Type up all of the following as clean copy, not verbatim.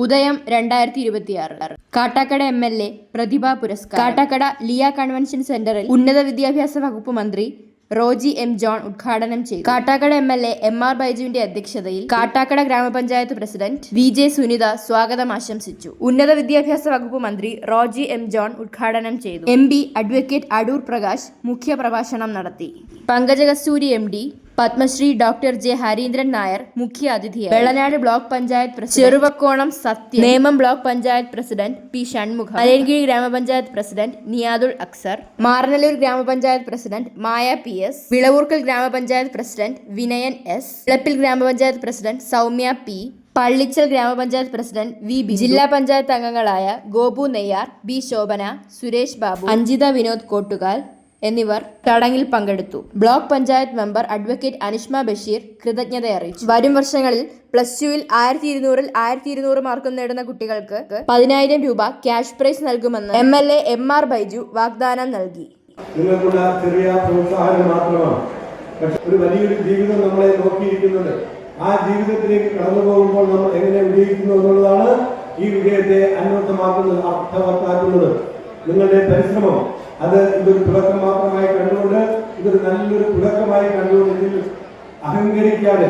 ഉദയം 2026 കാട്ടാക്കട MLA പ്രതിഭാ പുരസ്കാരം Kattakada Liya convention സെന്ററിൽ ഉന്നത വിദ്യാഭ്യാസ വകുപ്പ് മന്ത്രി റോജി എം ജോൺ ഉദ്ഘാടനം ചെയ്തു. കാട്ടാക്കട MLA MR ബൈജുവിന്റെ അധ്യക്ഷതയിൽ കാട്ടാക്കട ഗ്രാമപഞ്ചായത്ത് പ്രസിഡന്റ് VJ സുനിത സ്വാഗതം ആശംസിച്ചു. ഉന്നത വിദ്യാഭ്യാസ വകുപ്പ് മന്ത്രി റോജി എം ജോൺ ഉദ്ഘാടനം ചെയ്തു. MP അഡ്വക്കേറ്റ് അടൂർ പ്രകാശ് മുഖ്യപ്രഭാഷണം നടത്തി. Pankajakasthuri MD, Padmashri doctor J Harindran Nair മുഖ്യ അതിഥിയായി. Vellanad block panchayat president Cheruvakkonam Sathya, Nemam block panchayat president P Shanmugham, Malayinkeezhu grama panchayat president നിയാദുൽ Axar, Maranalloor ഗ്രാമപഞ്ചായത്ത് പ്രസിഡന്റ് മായ PS, വിളവൂർക്കൽ ഗ്രാമപഞ്ചായത്ത് പ്രസിഡന്റ് വിനയൻ S, വിളപ്പിൽ ഗ്രാമപഞ്ചായത്ത് പ്രസിഡന്റ് സൗമ്യ P, പള്ളിച്ചൽ ഗ്രാമപഞ്ചായത്ത് പ്രസിഡന്റ് VB, ജില്ലാ പഞ്ചായത്ത് അംഗങ്ങളായ ഗോപു നെയ്യാർ, B ശോഭന, സുരേഷ് ബാബു, അഞ്ജിത വിനോദ് കോട്ടുകാൽ എന്നിവർ ചടങ്ങിൽ പങ്കെടുത്തു. Block panchayat member advocate Anishma Basheer കൃതജ്ഞത അറിയിച്ചു. വരും വർഷങ്ങളിൽ +2-ൽ 1200-ൽ 1200 മാർക്കും നേടുന്ന കുട്ടികൾക്ക് 10,000 രൂപ ക്യാഷ് പ്രൈസ് നൽകുമെന്ന് MLA MR ബൈജു വാഗ്ദാനം നൽകി. നിങ്ങൾക്കുള്ള ചെറിയ പ്രോത്സാഹനം മാത്രമാണ്, പക്ഷെ ഒരു വലിയൊരു ജീവിതം നമ്മളെ നോക്കിയിരിക്കുന്നുണ്ട്. ആ ജീവിതത്തിലേക്ക് കടന്നു പോകുമ്പോൾ നമ്മൾ എങ്ങനെ വിജയിക്കുന്നു എന്നുള്ളതാണ് ഈ വിജയത്തെ അന്വർത്ഥമാക്കുന്നത്, അർത്ഥവത്താക്കുന്നത്. നിങ്ങളുടെ പരിശ്രമം അത് ഇതൊരു തുടക്കം മാത്രമായി കണ്ടുകൊണ്ട്, ഇതൊരു നല്ലൊരു തുടക്കമായി കണ്ടുകൊണ്ട്, ഇതിൽ അഹങ്കരിക്കാതെ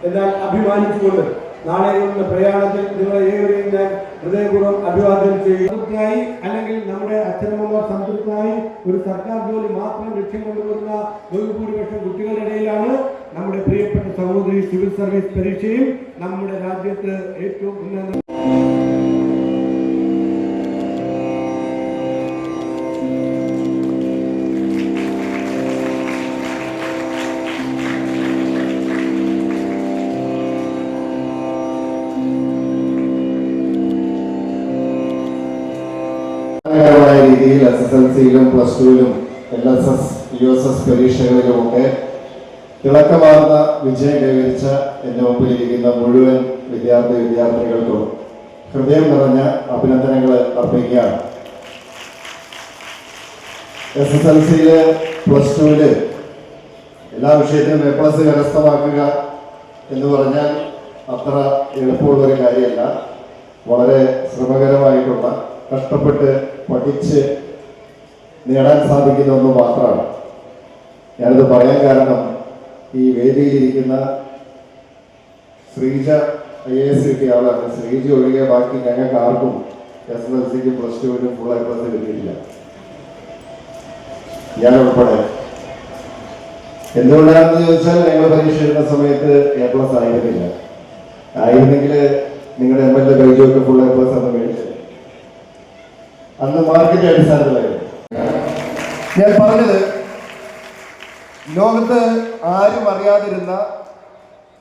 എന്നാൽ അഭിമാനിച്ചുകൊണ്ട് നാളെയുള്ള പ്രയാണത്തിൽ നിങ്ങളെ ഏവരെയും ഞാൻ ഹൃദയപൂർവ്വം അഭിവാദ്യം ചെയ്യും. സംതൃപ്തിയായി അല്ലെങ്കിൽ നമ്മുടെ അച്ഛനമ്മമാർ സംതൃപ്തമായി ഒരു സർക്കാർ ജോലി മാത്രം ലക്ഷ്യം കൊണ്ടുവരുന്ന ബഹുഭൂരിപക്ഷം കുട്ടികളുടെ ഇടയിലാണ് നമ്മുടെ പ്രിയപ്പെട്ട സഹോദരി സിവിൽ സർവീസ് പരീക്ഷയും നമ്മുടെ രാജ്യത്ത് ഏറ്റവും ഉന്നത രീതിയിൽ SSLC-യിലും +2-ലും LSS USS പരീക്ഷകളിലുമൊക്കെ തിളക്കമാർന്ന വിജയം കൈവരിച്ച എന്റെ മുമ്പിലിരിക്കുന്ന മുഴുവൻ വിദ്യാർത്ഥികൾക്കും ഹൃദയം നിറഞ്ഞ അഭിനന്ദനങ്ങൾ അർപ്പിക്കുകയാണ്. SSLC-യില് +2-ല് എല്ലാ വിഷയത്തിനും A+ കരസ്ഥമാക്കുക എന്ന് പറഞ്ഞാൽ അത്ര എളുപ്പമുള്ളൊരു കാര്യമല്ല. വളരെ ശ്രമകരമായിട്ടുള്ള, കഷ്ടപ്പെട്ട് പഠിച്ച് നേടാൻ സാധിക്കുന്ന ഒന്ന് മാത്രമാണ്. ഞാനിത് പറയാൻ കാരണം ഈ വേദിയിലിരിക്കുന്ന ശ്രീജ IAS കിട്ടിയ ആളാണ്. ശ്രീജ ഒഴികെ ബാക്കി ഞങ്ങൾക്ക് ആർക്കും SSLC-ക്കും +2-നും ഫുൾ A+ കിട്ടിയിട്ടില്ല, ഞാൻ ഉൾപ്പെടെ. എന്തുകൊണ്ടാണെന്ന് ചോദിച്ചാൽ ഞങ്ങൾ പരീക്ഷ എഴുതുന്ന സമയത്ത് A+ ആയിരുന്നില്ല. ആയിരുന്നെങ്കിൽ നിങ്ങളുടെ MLA ബൈജുവൊക്കെ ഫുൾ A+ അന്ന് മേടിച്ചത്. അന്ന് മാർക്കിന്റെ അടിസ്ഥാനത്തിലായിരുന്നു ഞാൻ പറഞ്ഞത്. ലോകത്ത് ആരും അറിയാതിരുന്ന,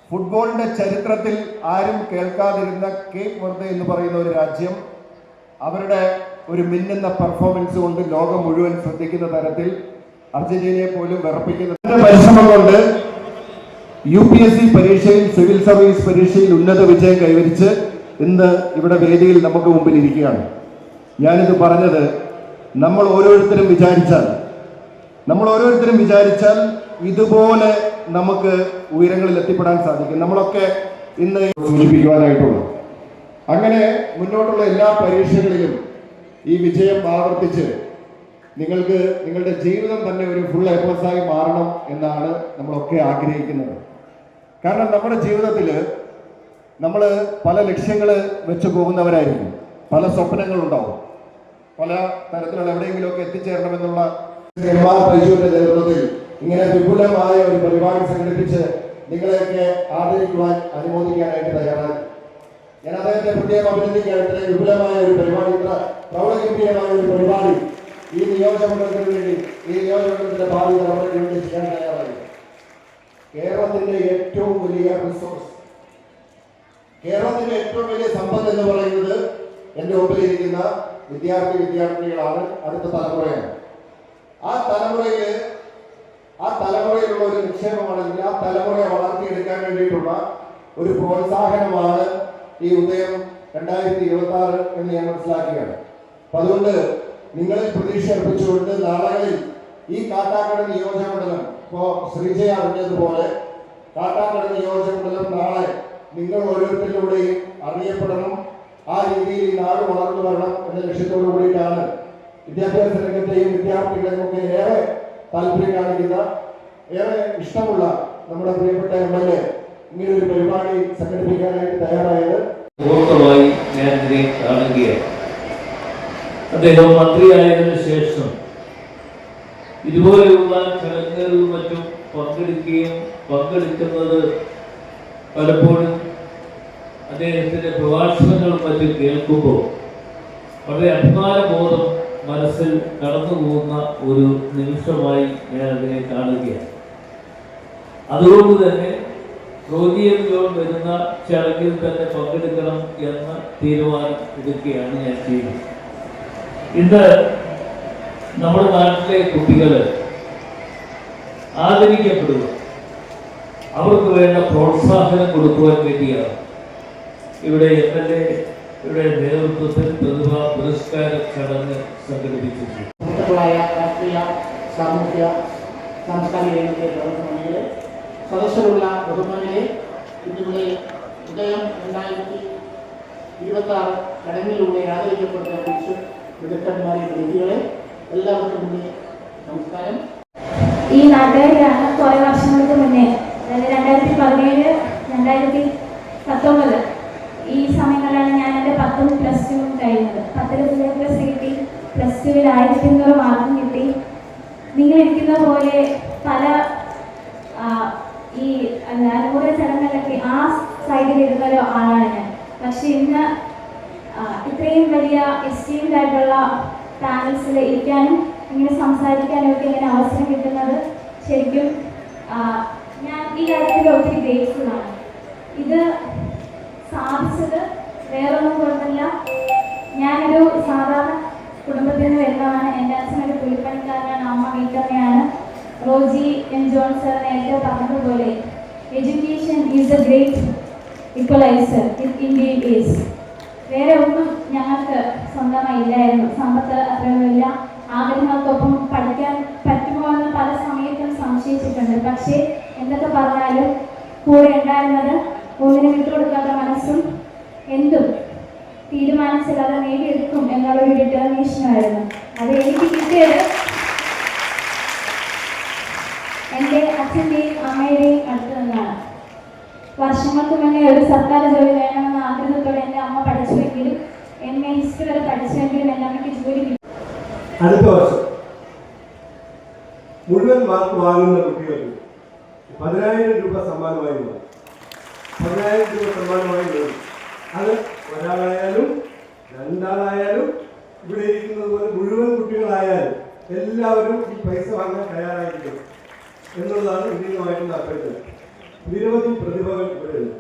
ഫുട്ബോളിന്റെ ചരിത്രത്തിൽ ആരും കേൾക്കാതിരുന്ന കേപ്പ് വെർദെ എന്ന് പറയുന്ന ഒരു രാജ്യം അവരുടെ ഒരു മിന്നുന്ന പെർഫോമൻസ് കൊണ്ട് ലോകം മുഴുവൻ ശ്രദ്ധിക്കുന്ന തരത്തിൽ അർജന്റീനയെ പോലും വിറപ്പിക്കുന്ന പരിശ്രമം കൊണ്ട് UPSC പരീക്ഷയിൽ, സിവിൽ സർവീസ് പരീക്ഷയിൽ ഉന്നത വിജയം കൈവരിച്ച് ഇന്ന് ഇവിടെ വേദിയിൽ നമുക്ക് മുമ്പിൽ ഇരിക്കുകയാണ്. ഞാനിത് പറഞ്ഞത് നമ്മൾ ഓരോരുത്തരും വിചാരിച്ചാൽ ഇതുപോലെ നമുക്ക് ഉയരങ്ങളിൽ എത്തിപ്പെടാൻ സാധിക്കും. നമ്മളൊക്കെ ഇന്ന് സൂചിപ്പിക്കുവാനായിട്ടുള്ളൂ. അങ്ങനെ മുന്നോട്ടുള്ള എല്ലാ പരീക്ഷകളിലും ഈ വിജയം ആവർത്തിച്ച് നിങ്ങൾക്ക് നിങ്ങളുടെ ജീവിതം തന്നെ ഒരു ഫുൾ A+ ആയി മാറണം എന്നാണ് നമ്മളൊക്കെ ആഗ്രഹിക്കുന്നത്. കാരണം നമ്മുടെ ജീവിതത്തിൽ നമ്മൾ പല ലക്ഷ്യങ്ങൾ വെച്ച് പോകുന്നവരായിരിക്കും, പല സ്വപ്നങ്ങളുണ്ടാവും, പല തരത്തിലുള്ള എവിടെയെങ്കിലുമൊക്കെ എത്തിച്ചേരണമെന്നുള്ള MR ബൈജുവിന്റെ നേതൃത്വത്തിൽ ഇങ്ങനെ വിപുലമായ ഒരു പരിപാടി സംഘടിപ്പിച്ച് നിങ്ങളെയൊക്കെ ആദരിക്കുവാൻ, അനുമോദിക്കാനായിട്ട് തയ്യാറായി. ഞാൻ അദ്ദേഹത്തെ പ്രത്യേകം അഭിനന്ദിക്കുകയാണ്. ഇത്രയും വിപുലമായ ഒരു പരിപാടി, ഇത്ര പ്രൗഢഗംഭീരമായ ഒരു പരിപാടി ഈ നിയോജകമണ്ഡലത്തിന് വേണ്ടി, ഈ നിയോജകമണ്ഡലത്തിന്റെ ഭാവി തലമുറയ്ക്ക് വേണ്ടി ചെയ്യാൻ തയ്യാറായി. കേരളത്തിന്റെ ഏറ്റവും വലിയ റിസോഴ്സ്, കേരളത്തിന്റെ ഏറ്റവും വലിയ സമ്പത്ത് എന്ന് പറയുന്നത് എന്റെ മുമ്പിലിരിക്കുന്ന വിദ്യാർത്ഥിനികളാണ്, അടുത്ത തലമുറയാണ്. ആ തലമുറയിലുള്ള ഒരു നിക്ഷേപമാണെങ്കിൽ ആ തലമുറയെ വളർത്തിയെടുക്കാൻ വേണ്ടിയിട്ടുള്ള ഒരു പ്രോത്സാഹനമാണ് ഈ ഉദയം 2026 എന്ന് ഞാൻ മനസ്സിലാക്കുകയാണ്. അപ്പൊ അതുകൊണ്ട് നിങ്ങളിൽ പ്രതീക്ഷ അർപ്പിച്ചുകൊണ്ട് നാളുകളിൽ ഈ കാട്ടാക്കട നിയോജകമണ്ഡലം, ഇപ്പോ ശ്രീജയ അറിഞ്ഞതുപോലെ കാട്ടാക്കട നിയോജകമണ്ഡലം നാളെ നിങ്ങൾ ഓരോരുത്തരിലൂടെയും അറിയപ്പെടണം, ആ രീതിയിൽ ഈ നാട് വളർന്നു വരണം എന്ന ലക്ഷ്യത്തോടു കൂടിയിട്ടാണ് വിദ്യാഭ്യാസ രംഗത്തെയും വിദ്യാർത്ഥികളെയും ഒക്കെ ഏറെ താല്പര്യം കാണിക്കുന്ന, ഏറെ ഇഷ്ടമുള്ള നമ്മുടെ പ്രിയപ്പെട്ട MLA ഇങ്ങനെ ഒരു പരിപാടി സംഘടിപ്പിക്കാനായിട്ട് തയ്യാറായത്. പൂർണ്ണമായി ഞാൻ ഇതിനെ കാണുകയാണ്. അദ്ദേഹം മന്ത്രിയായതിനു ശേഷം ഇതുപോലെയുള്ള ചടങ്ങുകളിലും മറ്റും പങ്കെടുക്കുന്നത് പലപ്പോഴും അദ്ദേഹത്തിൻ്റെ പ്രഭാഷണങ്ങളും മറ്റും കേൾക്കുമ്പോൾ വളരെ അഭിമാനബോധം മനസ്സിൽ കടന്നു പോകുന്ന ഒരു നിമിഷമായി ഞാൻ അതിനെ കാണുകയാണ്. അതുകൊണ്ട് തന്നെ റോജി എം ജോൺ വരുന്ന ചടങ്ങിൽ തന്നെ പങ്കെടുക്കണം എന്ന തീരുമാനം എടുക്കുകയാണ് ഞാൻ ചെയ്യുന്നത്. ഇന്ന് നമ്മുടെ നാട്ടിലെ കുട്ടികൾ ആദരിക്കപ്പെടുക, അവർക്ക് വേണ്ട പ്രോത്സാഹനം കൊടുക്കുവാൻ വേണ്ടിയാണ് ഇവിടെ MLA യുടെ നേതൃത്വത്തിൽ പ്രതിഭാ പുരസ്കാര ചടങ്ങ് സംഘടിപ്പിച്ചിട്ടുണ്ട്. രാഷ്ട്രീയ, സാമൂഹ്യ, സാംസ്കാരിക രംഗത്തെ പ്രവർത്തനങ്ങളിൽ സദസ്സുള്ള ബഹുമാനിലെ ഇന്നിവിടെ ഉദയം 2026 ചടങ്ങിലൂടെ ആദരിക്കപ്പെട്ട കുറിച്ച് വിദഗ്ധന്മാരെ വ്യക്തികളെ എല്ലാവർക്കും മുന്നേ നമസ്കാരം. ഈ നാട്ടുകാരിലാണ് കുറേ വർഷങ്ങൾക്ക് മുന്നേ, അതായത് 2017, 2019 ഈ സമയങ്ങളിലാണ് ഞാൻ എൻ്റെ 10th + 2 കഴിയുന്നത്. 10ൽ പ്ലസ് കിട്ടി, +2ൽ 1200 മാർക്കും കിട്ടി. നിങ്ങളിരിക്കുന്ന പോലെ പല ഈ അനുമോദന ചടങ്ങുകളിലൊക്കെ ആ സൈഡിൽ ഇരുന്ന ആളാണ് ഞാൻ. പക്ഷെ ഇന്ന് ഇത്രയും വലിയ എസ്റ്റീംഡ് ആയിട്ടുള്ള പാനൽസിൽ ഇരിക്കാനും ഇങ്ങനെ സംസാരിക്കാനും ഒക്കെ ഇങ്ങനെ അവസരം കിട്ടുന്നത് ശരിക്കും ഞാൻ ഈ കാര്യത്തിൽ ഒത്തിരി ഗ്രേറ്റ്ഫുൾ ആണ്. ഇത് സാധിച്ചത് വേറൊന്നും കൊണ്ടല്ല, ഞാനൊരു സാധാരണ കുടുംബത്തിൽ നിന്ന് വരുന്നതാണ്. എൻ്റെ അച്ഛനൊരു കൂലിപ്പണിക്കാരനാണ്, അമ്മ വീട്ടമ്മയാണ്. റോജി എം ജോൺ സർ നേരത്തെ പറഞ്ഞതുപോലെ education is A great equaliser, it indeed is. വേറെ ഒന്നും ഞങ്ങൾക്ക് സ്വന്തമായി ഇല്ലായിരുന്നു. സമ്പത്ത് അത്രയൊന്നുമില്ല. ആഗ്രഹങ്ങൾക്കൊപ്പം പഠിക്കാൻ പറ്റുമോ എന്ന് പല സമയത്തും സംശയിച്ചിട്ടുണ്ട്. പക്ഷേ എന്തൊക്കെ പറഞ്ഞാലും കൂടെ ഉണ്ടായിരുന്നത് ഒന്നിനും വിട്ടുകൊടുക്കാത്ത മനസ്സും എന്തും തീരുമാനിച്ചാൽ അത് നേടിയെടുക്കും എന്നുള്ളൊരു ഡിറ്റർമിനേഷനായിരുന്നു. അത് എനിക്ക് കിട്ടിയത് എൻ്റെ അച്ഛൻ്റെയും അമ്മയുടെയും അടുത്ത് നിന്നാണ്. വർഷങ്ങൾക്ക് മുന്നേ ഒരു സർക്കാർ ജോലി വേണമെന്ന ആഗ്രഹത്തോടെ എൻ്റെ അമ്മ പഠിച്ചുവെങ്കിലും MA ഹിസ്റ്ററി വരെ പഠിച്ചുവെങ്കിലും എൻ്റെ അമ്മയ്ക്ക് ജോലി കിട്ടി. അടുത്ത വർഷം മുഴുവൻ മാർക്ക് വാങ്ങുന്ന കുട്ടികൾക്ക് 10,000 രൂപ സമ്മാനമായി നൽകും. 10,000 രൂപ സമ്മാനമായി നൽകും. അത് ഒരാളായാലും രണ്ടാളായാലും ഇവിടെ ഇരിക്കുന്നത് പോലെ മുഴുവൻ കുട്ടികളായാലും എല്ലാവരും ഈ പൈസ വാങ്ങാൻ തയ്യാറായിരിക്കും എന്നുള്ളതാണ് ഇന്ത്യയുമായിട്ടുള്ള അഭ്യർത്ഥന. നിരവധി പ്രതിഭകൾ ഇവിടെ ഉണ്ട്.